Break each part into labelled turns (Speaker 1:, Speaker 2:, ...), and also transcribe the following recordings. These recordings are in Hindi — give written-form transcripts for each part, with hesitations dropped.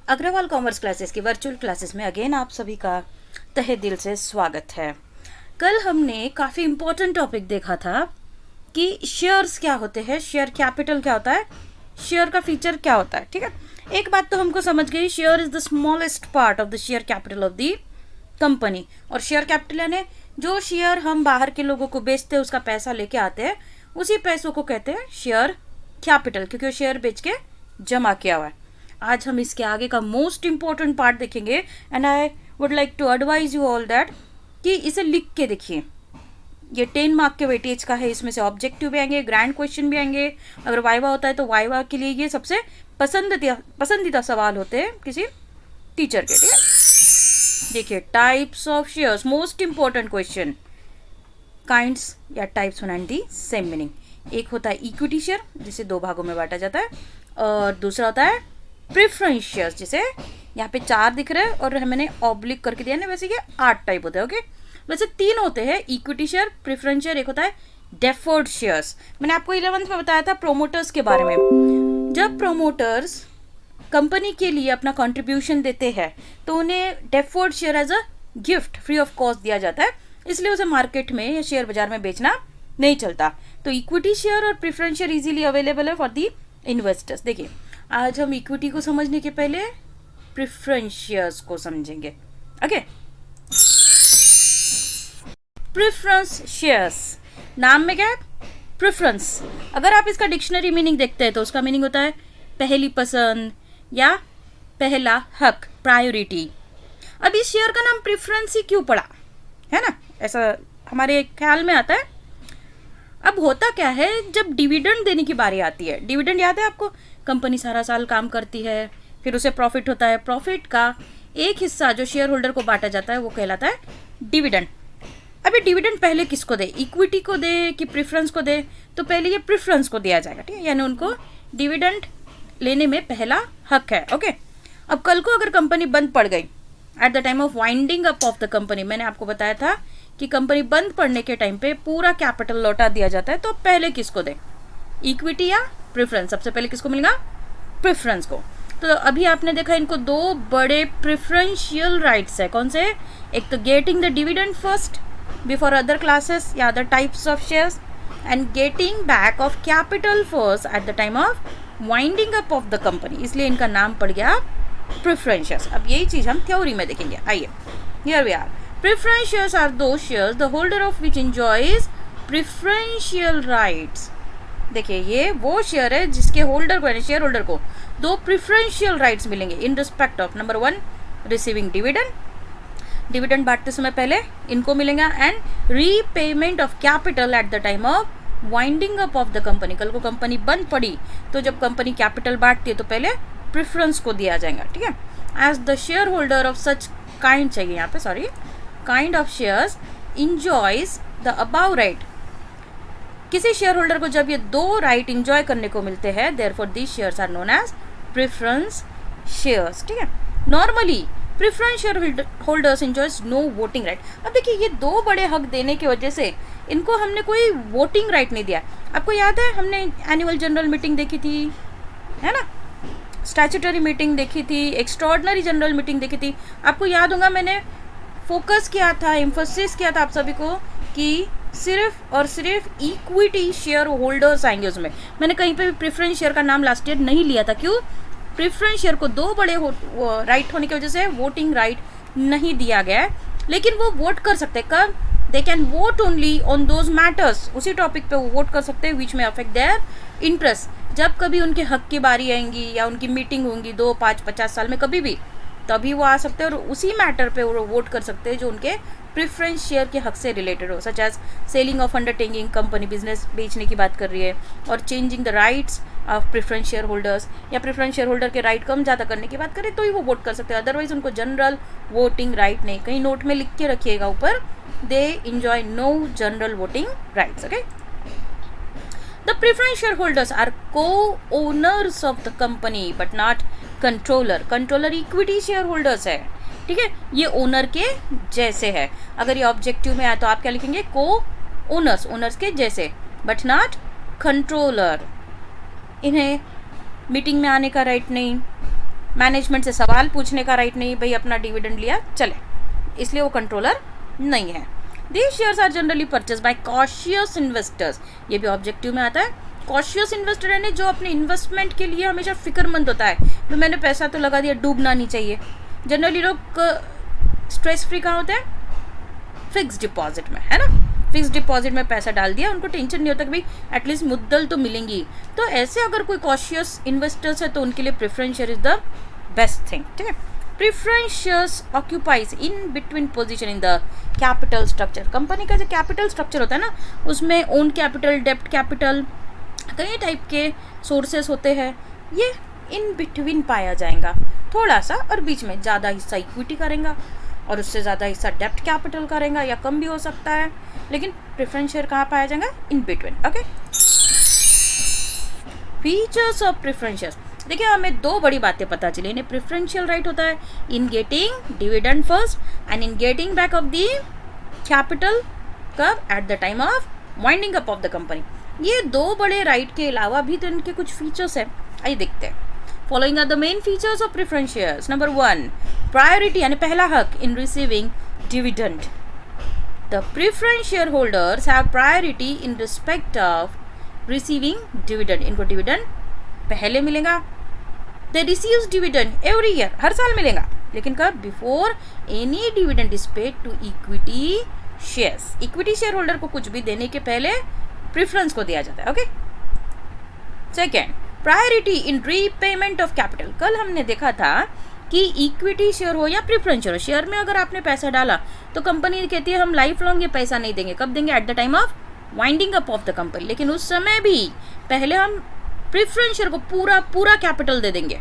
Speaker 1: अग्रवाल कॉमर्स क्लासेस की वर्चुअल क्लासेस में अगेन आप सभी का तहे दिल से स्वागत है। कल हमने काफ़ी इम्पोर्टेंट टॉपिक देखा था कि शेयर्स क्या होते हैं, शेयर कैपिटल क्या होता है, शेयर का फीचर क्या होता है। ठीक है, एक बात तो हमको समझ गई, share is the smallest part of the share capital of the company. और शेयर कैपिटल यानी जो शेयर हम बाहर के लोगों को बेचते हैं, उसका पैसा लेके आते हैं, उसी पैसों को कहते हैं शेयर कैपिटल, क्योंकि वो शेयर बेच के जमा किया हुआ है। आज हम इसके आगे का मोस्ट इंपॉर्टेंट पार्ट देखेंगे and I would like to advise you all that कि इसे लिख के देखिए। ये 10 मार्क के वेटेज का है, इसमें से ऑब्जेक्टिव भी आएंगे, ग्रैंड क्वेश्चन भी आएंगे। अगर वाइवा होता है तो वाइवा के लिए ये सबसे पसंदीदा सवाल होते हैं किसी टीचर के। ठीक है, देखिए types of shares, most important question. Kinds या types one and the same meaning. एक होता है इक्विटी शेयर, जिसे 2 भागों में बांटा जाता है, और दूसरा होता है प्रेफरेंस शेयर्स, जिसे यहाँ पे 4 दिख रहे हैं और मैंने ऑब्लिक करके दिया ना, वैसे ये 8 टाइप होते हैं। ओके, वैसे 3 होते हैं, इक्विटी शेयर, प्रेफरेंस शेयर, एक होता है डेफर्ड शेयर्स। मैंने आपको 11th में बताया था प्रोमोटर्स के बारे में। जब प्रोमोटर्स कंपनी के लिए अपना कंट्रीब्यूशन देते हैं तो उन्हें deferred share as a gift free of cost दिया जाता है, इसलिए उसे मार्केट में या शेयर बाजार में बेचना नहीं चलता। तो इक्विटी शेयर और प्रेफरेंस शेयर इजीली अवेलेबल है फॉर दी इन्वेस्टर्स। देखिए, आज हम इक्विटी को समझने के पहले प्रेफरेंस शेयर्स को समझेंगे। ओके, प्रेफरेंस शेयर्स, नाम में क्या है? प्रेफरेंस। अगर आप इसका डिक्शनरी मीनिंग देखते हैं तो उसका मीनिंग होता है पहली पसंद या पहला हक, प्रायोरिटी। अब इस शेयर का नाम प्रेफरेंस ही क्यों पड़ा, है ना, ऐसा हमारे ख्याल में आता है। अब होता क्या है, जब डिविडेंड देने की बारी आती है, डिविडेंड याद है आपको, कंपनी सारा साल काम करती है, फिर उसे प्रॉफिट होता है, प्रॉफिट का एक हिस्सा जो शेयर होल्डर को बांटा जाता है वो कहलाता है डिविडेंड। अभी डिविडेंड पहले किसको दे, इक्विटी को दे कि प्रेफरेंस को दे? तो पहले ये प्रेफरेंस को दिया जाएगा। ठीक है, यानी उनको डिविडेंड लेने में पहला हक है। ओके, अब कल को अगर कंपनी बंद पड़ गई, eight the time of winding up of the company, मैंने आपको बताया था कि कंपनी बंद पड़ने के टाइम पे पूरा कैपिटल लौटा दिया जाता है, तो पहले किसको दे, इक्विटी या प्रेफरेंस? सबसे पहले किसको मिलेगा? प्रेफरेंस को। तो अभी आपने देखा इनको 2 बड़े प्रेफरेंशियल राइट्स है। कौन से? एक तो getting the dividend first before other classes या other types of shares, and getting back of capital first at the time of winding up of the company, इसलिए इनका नाम पड़ गया प्रेफरेंस शेयर्स। अब यही चीज़ हम थ्योरी में देखेंगे। आइए, here we are. Preference shares are those shares the holder of which enjoys preferential rights। देखिए, ये वो शेयर है जिसके होल्डर को, यानी शेयर होल्डर को 2 प्रिफरेंशियल राइट्स मिलेंगे इन respect of number 1 receiving dividend, dividend बांटते समय पहले इनको मिलेगा, and repayment of capital eight the time of winding up of the company. कल को कंपनी बंद पड़ी तो जब कंपनी कैपिटल बांटती है तो पहले प्रेफरेंस को दिया जाएगा। ठीक है, as the share holder of such kind, चाहिए यहाँ पे, sorry, kind of shares enjoys the above right. किसी शेयर होल्डर को जब ये 2 राइट इंजॉय करने को मिलते हैं, therefore these shares are known as preference shares. ठीक है, normally preference share holders enjoys no voting right. अब देखिए, ये 2 बड़े हक देने की वजह से इनको हमने कोई वोटिंग राइट नहीं दिया। आपको याद है, हमने एनुअल जनरल मीटिंग देखी थी, है ना, स्टैट्यूटरी मीटिंग देखी थी, एक्स्ट्राऑर्डिनरी जनरल मीटिंग देखी थी। आपको याद होगा मैंने फोकस किया था, एम्फोसिस किया था आप सभी को कि सिर्फ और सिर्फ इक्विटी शेयर होल्डर्स आएंगे उसमें। मैंने कहीं पे भी प्रेफरेंस शेयर का नाम लास्ट ईयर नहीं लिया था। क्यों? प्रेफरेंस शेयर को 2 बड़े राइट होने की वजह से वोटिंग राइट नहीं दिया गया है, लेकिन वो वोट कर सकते हैं। कब? They can vote only on those matters, उसी टॉपिक पे वो वोट कर सकते हैं विच में अफेक्ट देयर इंटरेस्ट। जब कभी उनके हक की बारी आएंगी या उनकी मीटिंग होंगी 2, 5, 50 साल में कभी भी, तभी वो आ सकते हैं और उसी मैटर पे वो वोट कर सकते हैं जो उनके प्रेफरेंस शेयर के हक से रिलेटेड हो, such as selling of undertaking, company business बेचने की बात कर रही है, और changing the rights of preference share holders, या प्रेफरेंस शेयर होल्डर के राइट कम ज़्यादा करने की बात करें तो ही वो वोट कर सकते हैं। अदरवाइज उनको जनरल वोटिंग राइट नहीं। कहीं नोट में लिख के रखिएगा ऊपर, they enjoy no general voting rights. Okay, the preference share holders are co-owners of the company but not controller. Controller equity share holders है। ठीक है, ये ओनर के जैसे है। अगर ये ऑब्जेक्टिव में आए तो आप क्या लिखेंगे? को-ओनर्स, ओनर्स के जैसे, बट नॉट कंट्रोलर। इन्हें मीटिंग में आने का राइट नहीं, मैनेजमेंट से सवाल पूछने का राइट नहीं, भाई अपना डिविडेंड लिया चले, इसलिए वो कंट्रोलर नहीं है। These shares are generally purchased by cautious investors, ये भी ऑब्जेक्टिव में आता है। कॉशियस इन्वेस्टर यानी जो अपने इन्वेस्टमेंट के लिए हमेशा फिक्रमंद होता है, तो मैंने पैसा तो लगा दिया, डूबना नहीं चाहिए। जनरली लोग स्ट्रेस फ्री कहाँ होते हैं? फिक्स डिपॉजिट में, है ना। फिक्स डिपॉजिट में पैसा डाल दिया, उनको टेंशन नहीं होता कि भाई एटलीस्ट मुद्दल तो मिलेंगी। तो ऐसे अगर कोई कॉशियस इन्वेस्टर्स है तो उनके लिए preference share is the best thing, ठीक है। Preference shares occupies in between position in the capital structure. Company का जो कैपिटल स्ट्रक्चर होता है ना, उसमें ओन कैपिटल, डेप्ट कैपिटल, कई टाइप के सोर्सेस होते हैं, ये इन बिटवीन पाया जाएगा थोड़ा सा, और बीच में ज़्यादा हिस्सा इक्विटी करेगा और उससे ज़्यादा हिस्सा डेप्ट कैपिटल करेगा, या कम भी हो सकता है, लेकिन प्रेफरेंस शेयर कहाँ पाया जाएगा? In between. Okay, features of preference shares. देखिए हमें दो बड़ी बातें पता चली। इन्हें प्रेफरेंशियल राइट होता है in getting dividend first and in getting back of the capital कब? At the time of winding up of the company. ये दो बड़े राइट के अलावा भी तो इनके कुछ फीचर्स हैं, आइए देखते हैं। Following are the main features of preference shares. Number 1, priority यानी पहला हक in receiving dividend. The preference share holders have priority in respect of receiving dividend. इनको डिविडेंड पहले मिलेगा। They receives dividend every year, हर साल मिलेगा, लेकिन कब? Before any dividend is paid to equity shares. Equity share holder को कुछ भी देने के पहले प्रेफरेंस को दिया जाता है। Okay, second, priority in repayment of capital. कल हमने देखा था कि इक्विटी शेयर हो या प्रेफरेंस शेयर हो, शेयर में अगर आपने पैसा डाला तो कंपनी कहती है हम लाइफ लॉन्ग ये पैसा नहीं देंगे। कब देंगे? Eight the time of winding up of the company. लेकिन उस समय भी पहले हम प्रेफरेंस शेयर को पूरा कैपिटल दे देंगे।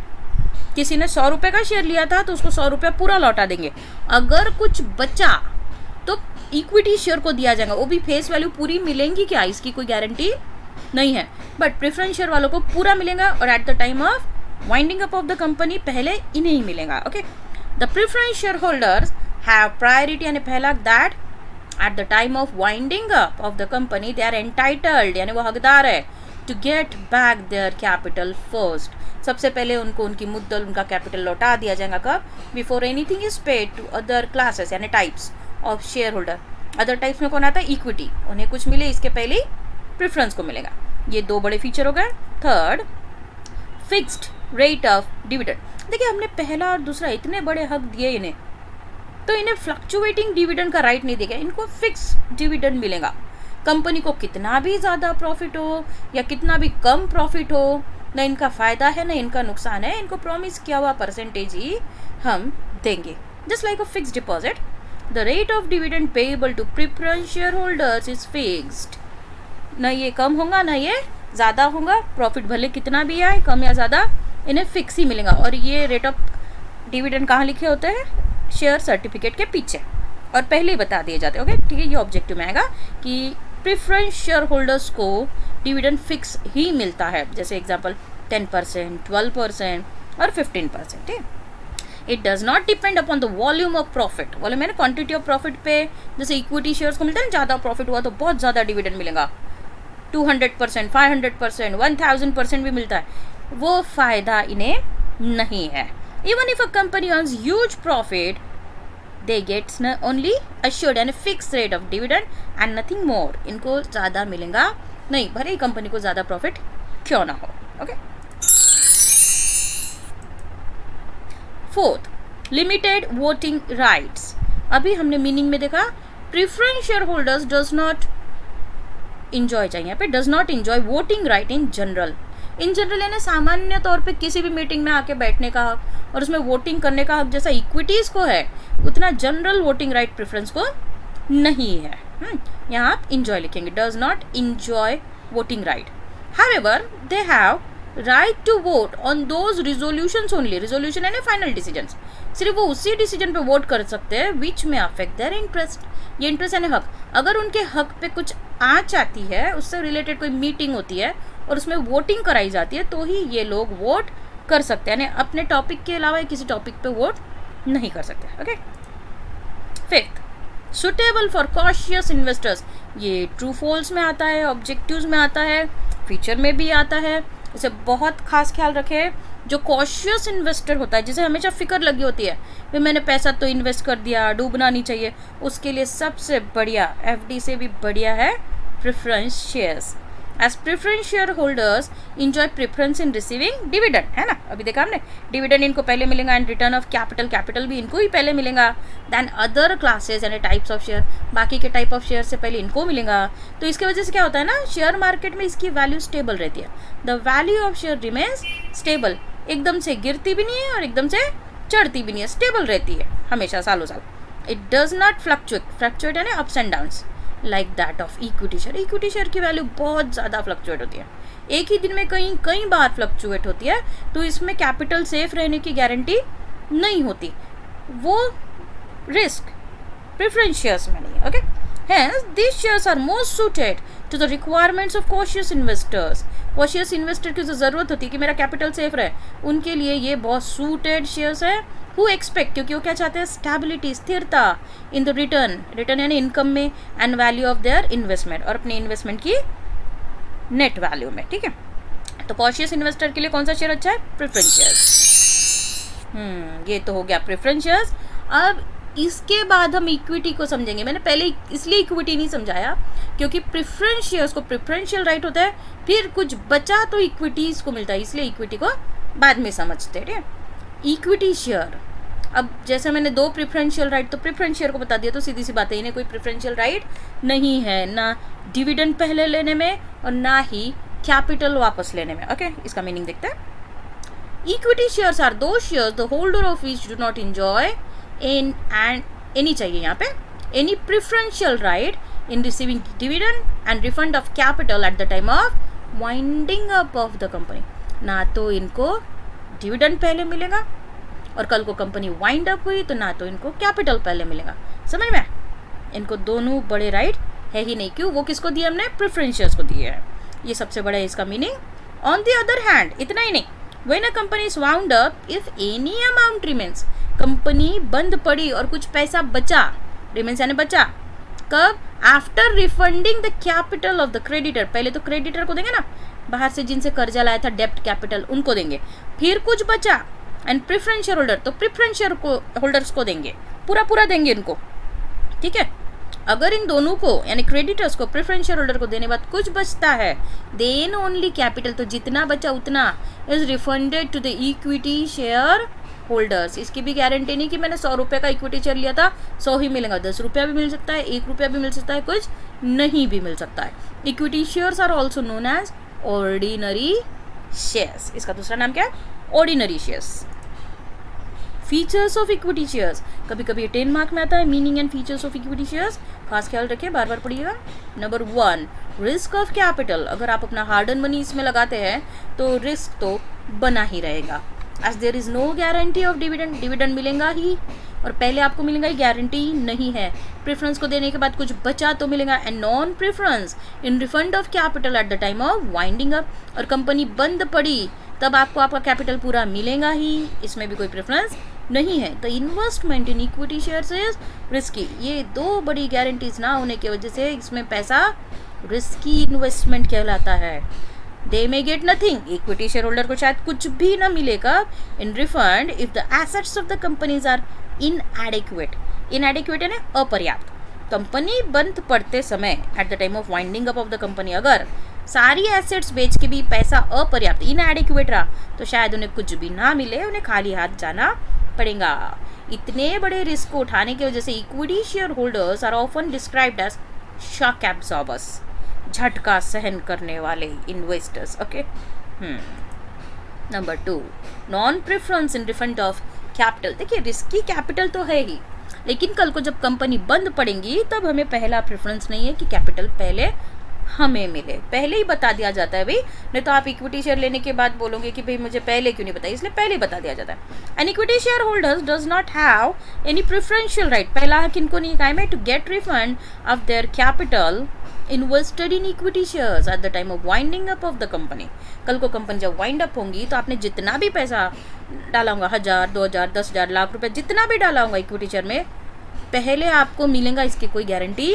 Speaker 1: किसी ने 100 रुपये का शेयर लिया था तो उसको 100 रुपया पूरा लौटा देंगे। अगर कुछ बचा तो इक्विटी शेयर को दिया जाएगा, वो भी फेस वैल्यू पूरी मिलेंगी क्या? इसकी कोई गारंटी नहीं है, बट प्रेफरेंस शेयर वालों को पूरा मिलेगा और at the time of winding up of the company पहले इन्हें ही मिलेगा। Okay, the preference share holders have priority यानी पहला that at the time of winding up of the company they are entitled यानी वो हकदार है to get back their capital first. सबसे पहले उनको उनकी मुद्दल, उनका कैपिटल लौटा दिया जाएगा। कब? Before anything is paid to other classes यानी types of share holder. Other types में कौन आता है? इक्विटी। उन्हें कुछ मिले इसके पहले ही प्रेफरेंस को मिलेगा। ये दो बड़े फीचर हो गए। Third, fixed rate of dividend. देखिए हमने पहला और दूसरा इतने बड़े हक दिए इन्हें, तो इन्हें फ्लक्चुएटिंग डिविडेंड का राइट नहीं दिया, इनको फिक्स डिविडेंड मिलेगा। कंपनी को कितना भी ज़्यादा प्रॉफिट हो या कितना भी कम प्रॉफिट हो, न इनका फ़ायदा है न इनका नुकसान है, इनको प्रॉमिस किया हुआ परसेंटेज ही हम देंगे। Just like a fix deposit, the rate of dividend payable to preference share holders is fixed. न ये कम होगा न ये ज़्यादा होगा, प्रॉफिट भले कितना भी आए, कम या ज़्यादा, इन्हें फिक्स ही मिलेगा। और ये रेट ऑफ डिविडेंड कहाँ लिखे होते हैं? शेयर सर्टिफिकेट के पीछे, और पहले ही बता दिए जाते हैं। ओके, ठीक है, ये ऑब्जेक्टिव में आएगा कि प्रेफरेंस शेयर होल्डर्स को डिविडेंड फिक्स ही मिलता है। जैसे एग्जांपल 10%, 12% और 15%। ठीक है, it does not depend upon the volume of profit. Volume है क्वांटिटी ऑफ प्रॉफिट पे। जैसे इक्विटी शेयर्स को मिलता है ना, ज़्यादा प्रॉफिट हुआ तो बहुत ज़्यादा डिविडेंड मिलेगा, 200%, 500%, 1000% भी मिलता है। वो फ़ायदा इन्हें नहीं है। Even if a company earns huge profit, they gets only assured यानी fix rate of dividend and nothing more. इनको ज़्यादा मिलेगा नहीं, भले ही कंपनी को ज़्यादा प्रॉफिट क्यों ना हो। Okay, fourth, limited voting rights. अभी हमने मीनिंग में देखा preference share holders does not enjoy, चाहिए यहाँ पे does not enjoy voting right in general. In general यानी सामान्य तौर पे किसी भी मीटिंग में आके बैठने का हक और उसमें वोटिंग करने का हक जैसा इक्विटीज़ को है, उतना जनरल वोटिंग राइट प्रेफरेंस को नहीं है। यहाँ आप इंजॉय लिखेंगे, does not enjoy voting right. However they have right to vote on those resolutions only. Resolution है ना फाइनल डिसीजंस, सिर्फ वो उसी डिसीजन पे वोट कर सकते हैं विच में अफेक्ट देयर इंटरेस्ट। ये इंटरेस्ट यानी हक, अगर उनके हक पे कुछ आँच आती है, उससे रिलेटेड कोई मीटिंग होती है और उसमें वोटिंग कराई जाती है, तो ही ये लोग वोट कर सकते हैं, यानी अपने टॉपिक के अलावा किसी टॉपिक पे वोट नहीं कर सकते। Okay, fifth, suitable for cautious investors. ये ट्रू फॉल्स में आता है, ऑब्जेक्टिव्स में आता है, फीचर में भी आता है। इसे बहुत खास ख्याल रखें जो कॉशियस इन्वेस्टर होता है, जिसे हमेशा फिक्र लगी होती है भाई मैंने पैसा तो इन्वेस्ट कर दिया, डूबना नहीं चाहिए, उसके लिए सबसे बढ़िया, एफडी से भी बढ़िया है preference shares. As preference share holders enjoy preference in receiving dividend, है ना, अभी देखा हमने, डिविडेंड इनको पहले मिलेगा and return of capital, capital भी इनको ही पहले मिलेगा than other classes and types of share, बाकी के टाइप ऑफ शेयर से पहले इनको मिलेगा। तो इसकी वजह से क्या होता है ना, शेयर मार्केट में इसकी वैल्यू स्टेबल रहती है, the value of share remains stable, एकदम से गिरती भी नहीं है और एकदम से चढ़ती भी नहीं है, स्टेबल रहती है हमेशा सालों साल। It does not fluctuate, fluctuate है ना ups and downs, like that of equity share. Equity share की वैल्यू बहुत ज़्यादा फ्लक्चुएट होती है, एक ही दिन में कई बार फ्लक्चुएट होती है, तो इसमें कैपिटल सेफ रहने की गारंटी नहीं होती, वो रिस्क प्रेफरेंस शेयर्स में नहीं है। Okay, Hence, these shares are most suited to the requirements of cautious investors. Cautious investor की जो ज़रूरत होती है कि मेरा कैपिटल सेफ रहे, उनके लिए ये बहुत suited shares है। Who expect, क्योंकि वो क्या चाहते हैं, स्टेबिलिटी, स्थिरता इन द रिटर्न, रिटर्न यानी इनकम में, and value of their investment, और अपने इन्वेस्टमेंट की नेट वैल्यू में। ठीक है, तो कॉशियस इन्वेस्टर के लिए कौन सा शेयर अच्छा है, प्रेफरेंस शेयर्स। ये तो हो गया प्रेफरेंस शेयर्स। अब इसके बाद हम इक्विटी को समझेंगे। मैंने पहले इसलिए इक्विटी नहीं समझाया क्योंकि प्रेफरेंस शेयर्स को प्रेफरेंशियल राइट होता है, फिर कुछ बचा तो इक्विटीज़ को मिलता है, इसलिए इक्विटी को बाद में समझते हैं। ठीक है, इक्विटी शेयर, अब जैसे मैंने दो प्रेफरेंशियल राइट, तो प्रेफरेंस शेयर को बता दिया, तो सीधी सी बात है इन्हें कोई प्रेफरेंशियल राइट नहीं है, ना डिविडेंड पहले लेने में और ना ही कैपिटल वापस लेने में। ओके, इसका मीनिंग देखते हैं। इक्विटी शेयर्स आर दो shares the holder of which do not enjoy in and any चाहिए यहाँ पे, any preferential right in receiving dividend and refund of capital eight the time of winding up of the company. ना तो इनको डिविडेंड पहले मिलेगा और कल को कंपनी वाइंड अप हुई तो ना तो इनको कैपिटल पहले मिलेगा। समझ में, इनको दोनों बड़े राइट है ही नहीं। क्यों, वो किसको दिए हमने, प्रेफरेंस शेयर्स को दिए हैं, ये सबसे बड़ा है इसका meaning. On the other hand, इतना ही नहीं, when a company is wound up if any amount remains, company बंद पड़ी और कुछ पैसा बचा, रिमेन्स यानी बचा, कब, after refunding the capital of the creditor, पहले तो क्रेडिटर को देंगे ना, बाहर से जिनसे कर्जा लाया था, डेप्ट कैपिटल, उनको देंगे, फिर कुछ बचा एंड प्रेफरेंस शेयर होल्डर, तो प्रेफरेंस शेयर को होल्डर्स को देंगे, पूरा देंगे इनको। ठीक है, अगर इन दोनों को यानी क्रेडिटर्स को, प्रेफरेंस शेयर होल्डर को देने बाद कुछ बचता है, देन ओनली कैपिटल, तो जितना बचा उतना is refunded to the equity share holders. इसकी भी गारंटी नहीं कि मैंने 100 रुपये का इक्विटी शेयर लिया था 100 ही मिलेगा, 10 रुपया भी मिल सकता है, 1 रुपया भी मिल सकता है, कुछ नहीं भी मिल सकता है। Equity shares are also known as ordinary shares, इसका दूसरा नाम क्या है, ordinary shares. Features of equity shares, कभी कभी 10 मार्क में आता है, meaning and features of equity shares, खास ख्याल रखिए, बार बार पढ़िएगा। नंबर 1, रिस्क ऑफ कैपिटल, अगर आप अपना हार्ड अर्न मनी इसमें लगाते हैं तो रिस्क तो बना ही रहेगा, as there is no guarantee of dividend, dividend मिलेगा ही और पहले आपको मिलेगा ही, गारंटी नहीं है। प्रेफरेंस को देने के बाद कुछ बचा तो मिलेगा, and non preference in refund of capital eight the time of winding up, और कंपनी बंद पड़ी तब आपको आपका कैपिटल पूरा मिलेगा ही, इसमें भी कोई प्रेफरेंस नहीं है। The investment in equity shares is risky, ये दो बड़ी गारंटीज ना होने की वजह से इसमें पैसा रिस्की इन्वेस्टमेंट कहलाता है। They may get nothing, equity share holder को शायद कुछ भी ना मिलेगा in refund if the assets of the companies are inadequate, inadequate यानी अपर्याप्त। कंपनी बंद पड़ते समय at the time of winding up of the company, अगर सारी एसेट्स बेच के भी पैसा अपर्याप्त, इनएडिक्वेट रहा, तो शायद उन्हें कुछ भी ना मिले, उन्हें खाली हाथ जाना पड़ेगा। इतने बड़े रिस्क को उठाने की वजह से equity share holders are often described as shock absorbers, झटका सहन करने वाले investors. Okay, number 2, non preference in refund of capital. देखिए, रिस्की कैपिटल तो है ही, लेकिन कल को जब कंपनी बंद पड़ेंगी तब हमें पहला प्रेफरेंस नहीं है कि कैपिटल पहले हमें मिले, पहले ही बता दिया जाता है भाई, नहीं तो आप इक्विटी शेयर लेने के बाद बोलोगे कि भाई मुझे पहले क्यों नहीं बताया, इसलिए पहले बता दिया जाता है। And equity share holders does not have any preferential right, पहला हक इनको नहीं कहा है to get refund of their capital invested in equity shares at the time of winding up of the company. कल को कंपनी जब वाइंड अप होंगी तो आपने जितना भी पैसा डाला होगा, 1000, 2000, 10,000, लाख रुपए, जितना भी डाला होगा इक्विटी शेयर में, पहले आपको मिलेगा, इसकी कोई गारंटी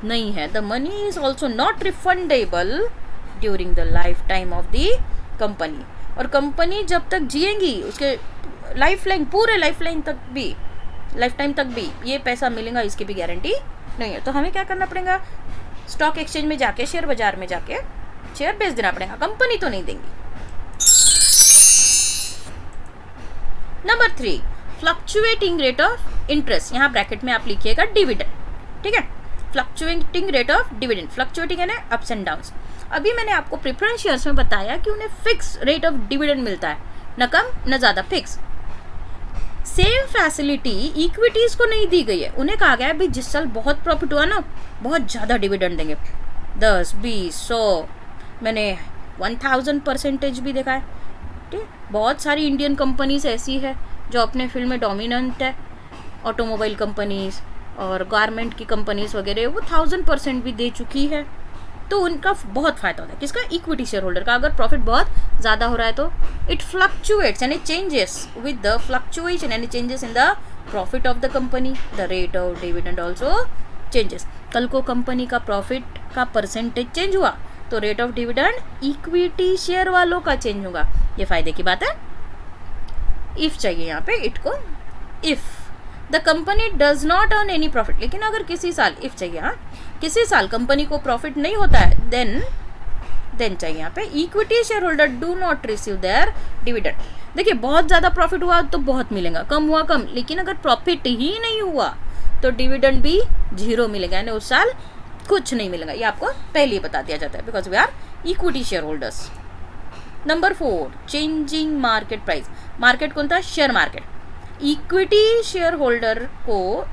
Speaker 1: नहीं है। The money is also not refundable during the life time of the company. और कंपनी जब तक जिएंगी उसके लाइफ लाइन, पूरे लाइफ लाइन तक भी, लाइफ टाइम तक भी ये पैसा मिलेगा इसकी भी गारंटी नहीं है। तो हमें क्या करना पड़ेगा, स्टॉक एक्सचेंज में जाके, शेयर बाजार में जाके शेयर बेच देना पड़ेगा, कंपनी तो नहीं देंगी। Number 3, fluctuating rate of interest, यहाँ ब्रैकेट में आप लिखिएगा डिविडेंड, ठीक है। Fluctuating rate of dividend, fluctuating यानी अप्स एंड डाउन्स। अभी मैंने आपको प्रेफरेंस शेयर्स में बताया कि उन्हें फिक्स रेट ऑफ डिविडेंड मिलता है, न कम न ज़्यादा, फिक्स। सेम फैसिलिटी इक्विटीज़ को नहीं दी गई है। उन्हें कहा गया है भाई जिस साल बहुत प्रॉफिट हुआ ना, बहुत ज़्यादा डिविडेंड देंगे, 10, 20, 100, मैंने 1000% भी देखा है, ठीक। बहुत सारी इंडियन कंपनीज ऐसी है जो अपने फील्ड में डोमिनेंट है, ऑटोमोबाइल कंपनीज और गारमेंट की कंपनीज वगैरह, वो 1000% भी दे चुकी है। तो उनका बहुत फ़ायदा होता है, किसका, इक्विटी शेयर होल्डर का। अगर प्रॉफिट बहुत ज़्यादा हो रहा है तो इट फ्लक्चुएट्स यानी चेंजेस विद द फ्लक्चुएशन यानी changes in the profit of the company, the rate of dividend also changes. कल को कंपनी का प्रॉफिट का परसेंटेज चेंज हुआ तो rate of dividend equity share वालों का चेंज होगा, ये फायदे की बात है। इफ चाहिए यहाँ पे, इट को if the company does not earn any profit, लेकिन अगर किसी साल, इफ चाहिए, हाँ, किसी साल कंपनी को प्रॉफिट नहीं होता है, देन चाहिए यहाँ पे equity share holder do not receive there dividend. देखिए बहुत ज़्यादा प्रॉफिट हुआ तो बहुत मिलेगा, कम हुआ कम, लेकिन अगर प्रॉफिट ही नहीं हुआ तो डिविडेंड भी 0 मिलेगा, यानी उस साल कुछ नहीं मिलेगा। ये आपको पहले ही बता दिया जाता है, because we are equity share holders. Number 4, changing market price. Market कौन था, share market. Equity share holder को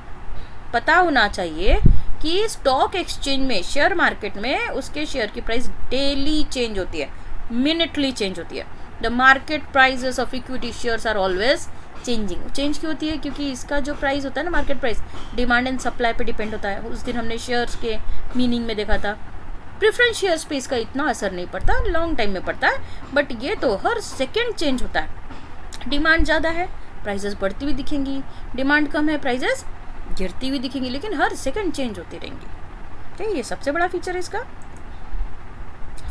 Speaker 1: पता होना चाहिए कि स्टॉक एक्सचेंज में, शेयर मार्केट में उसके शेयर की प्राइस डेली चेंज होती है, मिनटली चेंज होती है। The market prices of equity shares are always changing. Change क्यों होती है, क्योंकि इसका जो प्राइस होता है ना, market price, demand and supply पे डिपेंड होता है। उस दिन हमने शेयर्स के मीनिंग में देखा था। प्रेफरेंस शेयर्स पे इसका इतना असर नहीं पड़ता, लॉन्ग टाइम में पड़ता है, बट ये तो हर सेकेंड चेंज होता है। डिमांड ज़्यादा है, प्राइजेस बढ़ती हुई दिखेंगी, डिमांड कम है, प्राइजेस गिरती हुई दिखेंगी, लेकिन हर सेकंड चेंज होती रहेंगी। ठीक, ये सबसे बड़ा फीचर है इसका।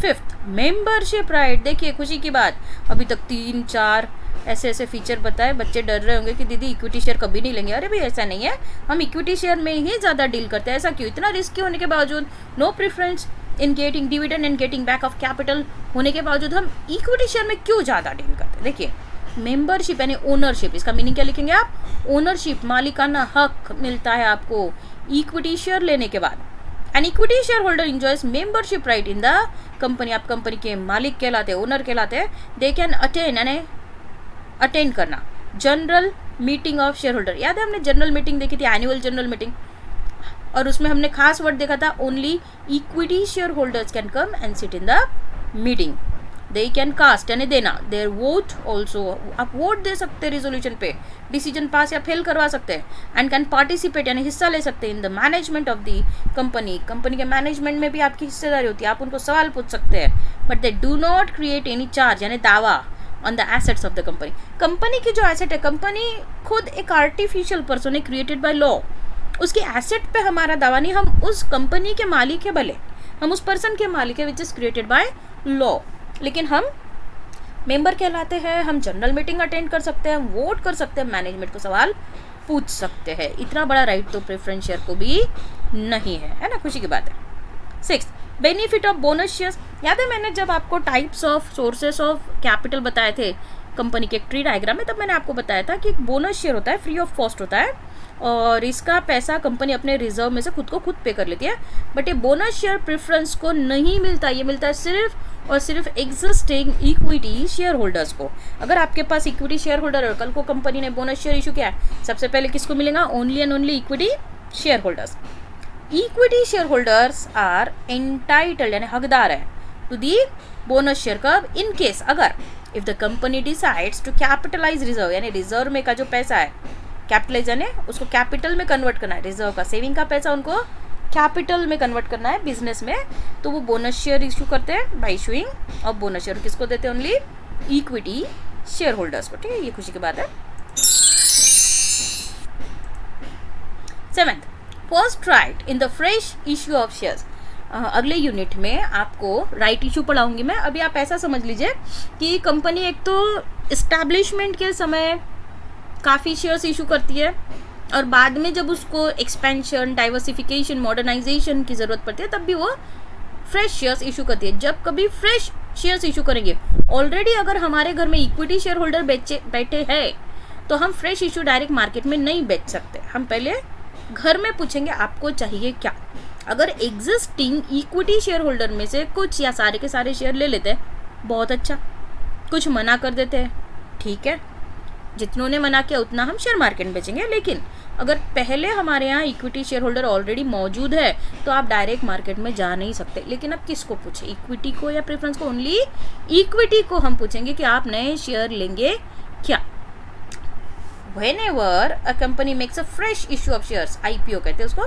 Speaker 1: 5th, membership right. देखिए खुशी की बात, अभी तक 3-4 ऐसे फीचर बताए। बच्चे डर रहे होंगे कि दीदी इक्विटी शेयर कभी नहीं लेंगे। अरे भाई ऐसा नहीं है, हम इक्विटी शेयर में ही ज़्यादा डील करते हैं। ऐसा क्यों, इतना रिस्की होने के बावजूद, no preference in getting dividend and getting back of capital होने के बावजूद हम इक्विटी शेयर में क्यों ज़्यादा डील करते हैं। देखिए मेंबरशिप यानी ओनरशिप, इसका मीनिंग क्या लिखेंगे आप, ओनरशिप, मालिकाना हक मिलता है आपको इक्विटी शेयर लेने के बाद। N equity share holder enjoys membership right in the company. आप कंपनी के मालिक कहलाते हैं, ओनर कहलाते हैं। दे कैन अटेन यानी अटेंड करना general meeting of share holder. याद है हमने जनरल मीटिंग देखी थी, एनुअल जनरल मीटिंग, और उसमें हमने खास वर्ड देखा था, only equity share holders can come and sit in the meeting. They can cast यानी देना, देयर वोट ऑल्सो, आप वोट दे सकते हैं रिजोल्यूशन पे, डिसीजन पास या फेल करवा सकते हैं। एंड कैन पार्टिसिपेट यानी हिस्सा ले सकते हैं इन the management of the company. Company के मैनेजमेंट में भी आपकी हिस्सेदारी होती है, आप उनको सवाल पूछ सकते हैं। But they do not create any charge यानी दावा on the assets of the company. Company की जो एसेट है, कंपनी खुद एक आर्टिफिशियल पर्सन है क्रिएटेड बाय लॉ, उसकी एसेट पे हमारा दावा नहीं। हम उस कंपनी के मालिक है, भले हम उस पर्सन के मालिक है which is created by law, लेकिन हम मेंबर कहलाते हैं। हम जनरल मीटिंग अटेंड कर सकते हैं, हम वोट कर सकते हैं, मैनेजमेंट को सवाल पूछ सकते हैं। इतना बड़ा राइट तो प्रेफरेंस शेयर को भी नहीं है ना, खुशी की बात है। 6th, benefit of bonus shares. याद है मैंने जब आपको types of sources of capital बताए थे कंपनी के एक ट्री डायग्राम में, तब मैंने आपको बताया था कि एक बोनस शेयर होता है, फ्री ऑफ कॉस्ट होता है, और इसका पैसा कंपनी अपने रिजर्व में से खुद को खुद पे कर लेती है। बट ये बोनस शेयर प्रेफरेंस को नहीं मिलता, ये मिलता है सिर्फ और सिर्फ एग्जिस्टिंग इक्विटी शेयर होल्डर्स को। अगर आपके पास इक्विटी शेयर होल्डर है और कल को कंपनी ने बोनस शेयर इशू किया है, सबसे पहले किसको मिलेगा, only and only equity share holders. Equity share holders are entitled यानी हकदार है टू दी बोनस शेयर कब, इन केस अगर, if the company decides to capitalise reserve यानी रिजर्व में का जो पैसा है, कैपिटलाइज यानी उसको कैपिटल में कन्वर्ट करना है, रिजर्व का सेविंग का पैसा उनको कैपिटल में कन्वर्ट करना है बिजनेस में, तो वो बोनस शेयर इशू करते हैं bye issuing of bonus share. किसको देते हैं, ओनली इक्विटी शेयर होल्डर्स को। ठीक है, ये खुशी की बात है। 7th, first right in the fresh issue of shares. अगले यूनिट में आपको राइट इशू पढ़ाऊंगी मैं। अभी आप ऐसा समझ लीजिए कि कंपनी एक तो इस्टेब्लिशमेंट के समय काफ़ी शेयर्स इशू करती है और बाद में जब उसको एक्सपेंशन, डाइवर्सिफिकेशन, मॉडर्नाइजेशन की ज़रूरत पड़ती है तब भी वो फ्रेश शेयर्स इशू करती है। जब कभी फ्रेश शेयर्स इशू करेंगे, ऑलरेडी अगर हमारे घर में इक्विटी शेयर होल्डर बैठे हैं तो हम फ्रेश इशू डायरेक्ट मार्केट में नहीं बेच सकते। हम पहले घर में पूछेंगे आपको चाहिए क्या। अगर एग्जिस्टिंग इक्विटी शेयर होल्डर में से कुछ या सारे के सारे शेयर ले लेते हैं, बहुत अच्छा। कुछ मना कर देते हैं, ठीक है, जितनों ने मना किया उतना हम शेयर मार्केट में बेचेंगे। लेकिन अगर पहले हमारे यहाँ इक्विटी शेयर होल्डर ऑलरेडी मौजूद है तो आप डायरेक्ट मार्केट में जा नहीं सकते। लेकिन अब किसको पूछे, इक्विटी को या प्रेफरेंस को? ओनली इक्विटी को हम पूछेंगे कि आप नए शेयर लेंगे क्या। Whenever a company makes a fresh issue of shares, IPO कहते हैं उसको,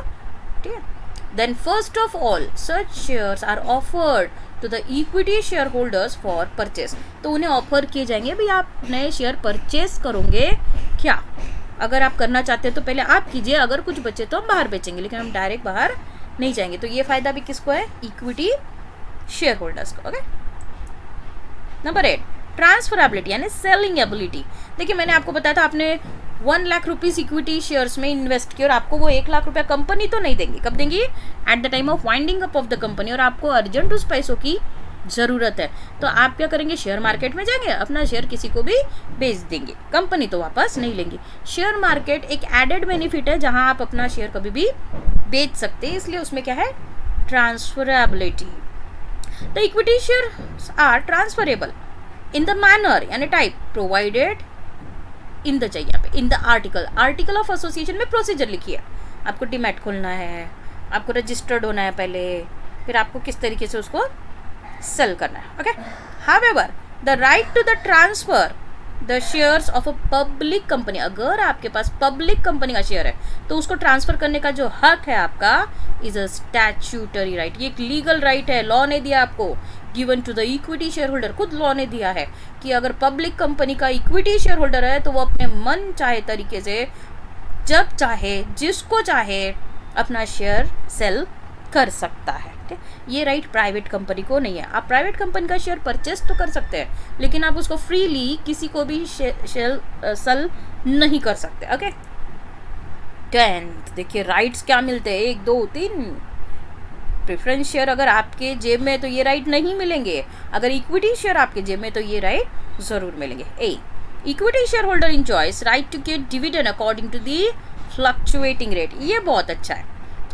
Speaker 1: ठीक है, then first of all such shares are offered to the equity shareholders for purchase। तो उन्हें ऑफर किए जाएंगे, भाई आप नए शेयर परचेस करोगे क्या। अगर आप करना चाहते हैं तो पहले आप कीजिए, अगर कुछ बचे तो हम बाहर बेचेंगे, लेकिन हम डायरेक्ट बाहर नहीं जाएंगे। तो ये फायदा भी किसको है, इक्विटी शेयर होल्डर्स को। ओके, नंबर 8, ट्रांसफरेबिलिटी यानी सेलिंग एबिलिटी। देखिए मैंने आपको बताया था आपने 1 लाख रुपीज़ इक्विटी शेयर्स में इन्वेस्ट किया और आपको वो 1 लाख रुपया कंपनी तो नहीं देंगी। कब देंगी, eight the time of winding up of the company, और आपको अर्जेंट उस पैसों की ज़रूरत है। तो आप क्या करेंगे, शेयर मार्केट में जाएंगे, अपना शेयर किसी को भी बेच देंगे, कंपनी तो वापस नहीं लेंगी। शेयर मार्केट एक एडेड बेनिफिट है जहां आप अपना शेयर कभी भी बेच सकते हैं, इसलिए उसमें क्या है, transferability. The equity share are transferable in the manner यानी टाइप प्रोवाइडेड इन द, चाहिए यहाँ पे in the article of association में प्रोसीजर लिखी है। आपको डीमैट खोलना है, आपको रजिस्टर्ड होना है पहले, फिर आपको किस तरीके से उसको सेल करना है। Okay, however the right to the transfer the shares of a public company, अगर आपके पास पब्लिक कंपनी का शेयर है तो उसको ट्रांसफर करने का जो हक है आपका, इज अ स्टैट्यूटरी राइट। ये एक लीगल राइट है, लॉ ने दिया आपको, given to the equity share holder. खुद लॉ ने दिया है कि अगर पब्लिक कंपनी का इक्विटी शेयर होल्डर है तो वो अपने मन चाहे तरीके से जब चाहे जिसको चाहे अपना शेयर सेल कर सकता है। ये राइट प्राइवेट कंपनी को नहीं है। आप प्राइवेट कंपनी का शेयर परचेस तो कर सकते हैं, लेकिन आप उसको फ्रीली किसी को भी सेल नहीं कर सकते। ओके, 10th देखिए राइट्स क्या मिलते हैं, 1 2 3। प्रेफरेंस शेयर अगर आपके जेब में है तो ये राइट नहीं मिलेंगे, अगर इक्विटी शेयर आपके जेब में तो ये राइट जरूर मिलेंगे। A, equity share holder enjoys right to get dividend according to the fluctuating rate. ये बहुत अच्छा है,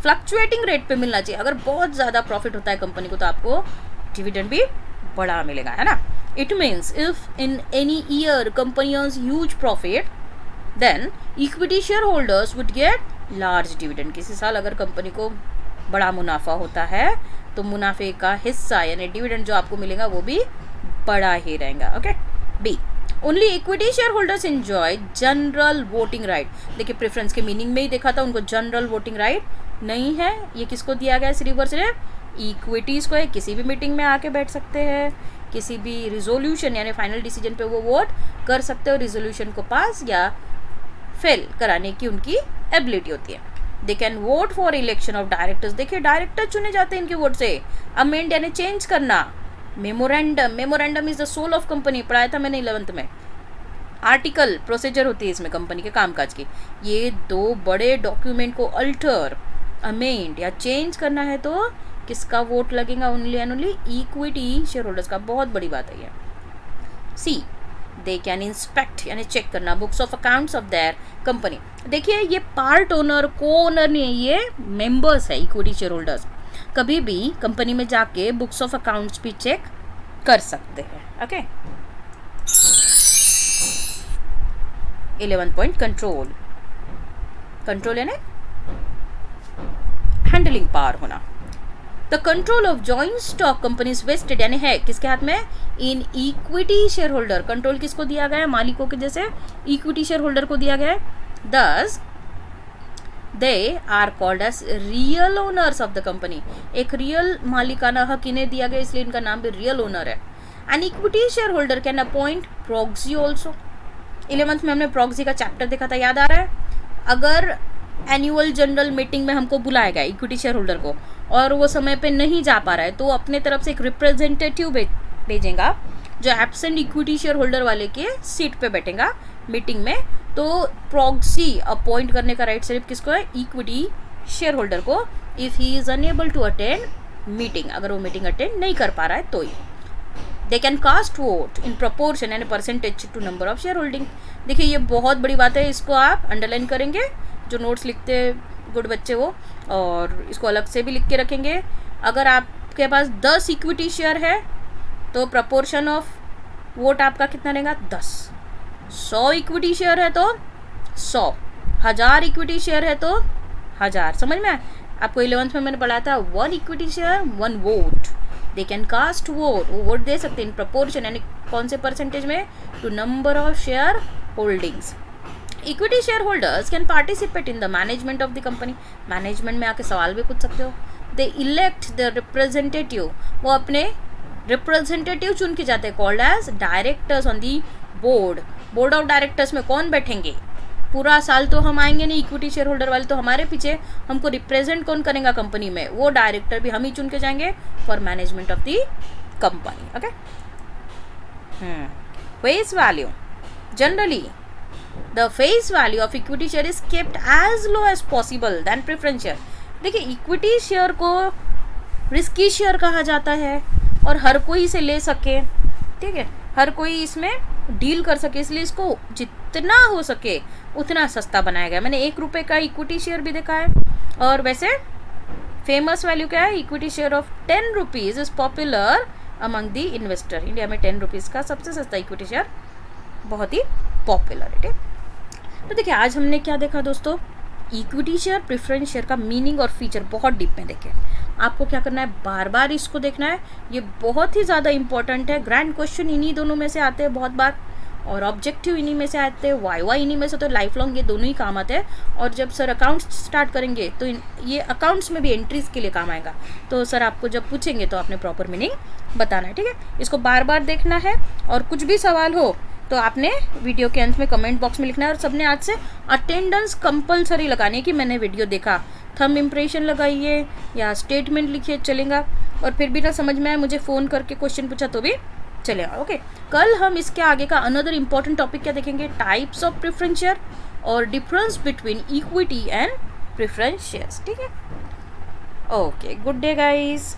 Speaker 1: फ्लक्चुएटिंग रेट पे मिलना चाहिए। अगर बहुत ज़्यादा प्रॉफिट होता है कंपनी को तो आपको डिविडेंड भी बड़ा मिलेगा, है ना। It means if in any year company earns huge profit then equity share holders would get large dividend. किसी साल अगर कंपनी को बड़ा मुनाफा होता है तो मुनाफे का हिस्सा यानी डिविडेंड जो आपको मिलेगा वो भी बड़ा ही रहेगा। Okay, B, only equity share holders enjoy general voting right. देखिए प्रेफरेंस के मीनिंग में ही देखा था, उनको जनरल वोटिंग राइट नहीं है। ये किसको दिया गया है, सिर्फ और सिर्फ इक्विटीज़ को है। किसी भी मीटिंग में आके बैठ सकते हैं, किसी भी रिजोल्यूशन यानी फाइनल डिसीजन पे वो वोट कर सकते हो, रिजोल्यूशन को पास या फेल कराने की उनकी एबिलिटी होती है। They can vote for election of directors. देखिए डायरेक्टर चुने जाते हैं इनके वोट से। अमेंड यानी चेंज करना। Memorandum is the soul of company, पढ़ाया था मैंने 11th में। आर्टिकल प्रोसीजर होती है इसमें कंपनी के कामकाज की। ये 2 बड़े डॉक्यूमेंट को अल्टर, अमेंड या चेंज करना है तो किसका वोट लगेगा, only and only equity share holders का। बहुत बड़ी बात है ये। सी, दे कैन इंस्पेक्ट यानी चेक करना books of accounts of their company. देखिए ये पार्ट ओनर को ओनर नहीं है, ये मेंबर्स है इक्विटी शेयर होल्डर्स। कभी भी कंपनी में जाके बुक्स ऑफ अकाउंट्स भी चेक कर सकते हैं। Okay, 11 point control. कंट्रोल यानी हैंडलिंग पावर होना। The control of joint stock companies vested यानी है किसके हाथ में, in equity share holder. Control किसको दिया गया है, मालिकों के जैसे इक्विटी शेयर होल्डर को दिया गया है। Thus they are called as real owners of the company. एक रियल मालिकाना हक इन्हें दिया गया, इसलिए इनका नाम भी रियल ओनर है। An equity share holder can appoint proxy also. 11th में हमने प्रॉक्सी का चैप्टर देखा था, याद आ रहा है। अगर एनुअल जनरल मीटिंग में हमको बुलाया गया इक्विटी शेयर होल्डर को और वो समय पे नहीं जा पा रहा है, तो वो अपने तरफ से एक रिप्रेजेंटेटिव भेजेगा जो एब्सेंट इक्विटी शेयर होल्डर वाले के सीट पे बैठेगा मीटिंग में। तो प्रॉक्सी अपॉइंट करने का राइट सिर्फ किसको है, इक्विटी शेयर होल्डर को, if he is unable to attend meeting, अगर वो मीटिंग अटेंड नहीं कर पा रहा है तो ही। They can cast vote in proportion and percentage to number of share holding. देखिए ये बहुत बड़ी बात है, इसको आप अंडरलाइन करेंगे, जो नोट्स लिखते गुड बच्चे वो, और इसको अलग से भी लिख के रखेंगे। अगर आपके पास 10 इक्विटी शेयर है तो प्रपोर्शन ऑफ वोट आपका कितना रहेगा, 10। 100 इक्विटी शेयर है तो 100, 1000 इक्विटी शेयर है तो 1000। समझ में आया? आपको 11th में मैंने पढ़ाया था 1 equity share 1 vote. They can cast vote, वो वोट दे सकते हैं इन प्रपोर्शन, यानी कौन से परसेंटेज में, to number of share holdings. Equity share holders can participate in the management of the company, management में आके सवाल भी पूछ सकते हो। दे इलेक्ट द रिप्रेजेंटेटिव, वो अपने रिप्रेजेंटेटिव चुन के जाते हैं, called as directors on the board. Board of directors में कौन बैठेंगे, पूरा साल तो हम आएंगे नहीं, इक्विटी शेयर होल्डर वाले तो हमारे पीछे, हमको रिप्रेजेंट कौन करेगा कंपनी में, वो डायरेक्टर भी हम ही चुन के जाएंगे for management of the company. Okay, face value, generally the face value of equity share is kept as low as possible then preference share. देखिए इक्विटी शेयर को रिस्की शेयर कहा जाता है और हर कोई इसे ले सके, ठीक है, हर कोई इसमें डील कर सके, इसलिए इसको जितना हो सके उतना सस्ता बनाया गया। मैंने 1 रुपये का इक्विटी शेयर भी देखा है, और वैसे फेमस वैल्यू क्या है, equity share of 10 rupees is popular among the investor. India में 10 रुपीज़ का सबसे सस्ता इक्विटी शेयर बहुत ही पॉपुलर है। तो देखिए आज हमने क्या देखा दोस्तों, इक्विटी शेयर प्रेफरेंस शेयर का मीनिंग और फीचर बहुत डीप में देखे। आपको क्या करना है, बार बार इसको देखना है, ये बहुत ही ज़्यादा इंपॉर्टेंट है। ग्रैंड क्वेश्चन इन्हीं दोनों में से आते हैं बहुत बार, और ऑब्जेक्टिव इन्हीं में से आते हैं, वाई इन्हीं में से, तो लाइफ लॉन्ग ये दोनों ही काम आते हैं। और जब सर अकाउंट्स स्टार्ट करेंगे तो ये अकाउंट्स में भी एंट्रीज के लिए काम आएगा। तो सर आपको जब पूछेंगे तो आपने प्रॉपर मीनिंग बताना है, ठीक है। इसको बार बार देखना है, और कुछ भी सवाल हो तो आपने वीडियो के अंत में कमेंट बॉक्स में लिखना है। और सबने आज से अटेंडेंस कंपलसरी लगानी है कि मैंने वीडियो देखा, थंब इम्प्रेशन लगाइए या स्टेटमेंट लिखिए, चलेगा। और फिर भी ना समझ में आए मुझे फ़ोन करके क्वेश्चन पूछा तो भी चलेगा। ओके, कल हम इसके आगे का अनदर इंपॉर्टेंट टॉपिक क्या देखेंगे, टाइप्स ऑफ प्रेफरेंस शेयर और difference between equity and preference shares, ठीक है। Okay, good day guys.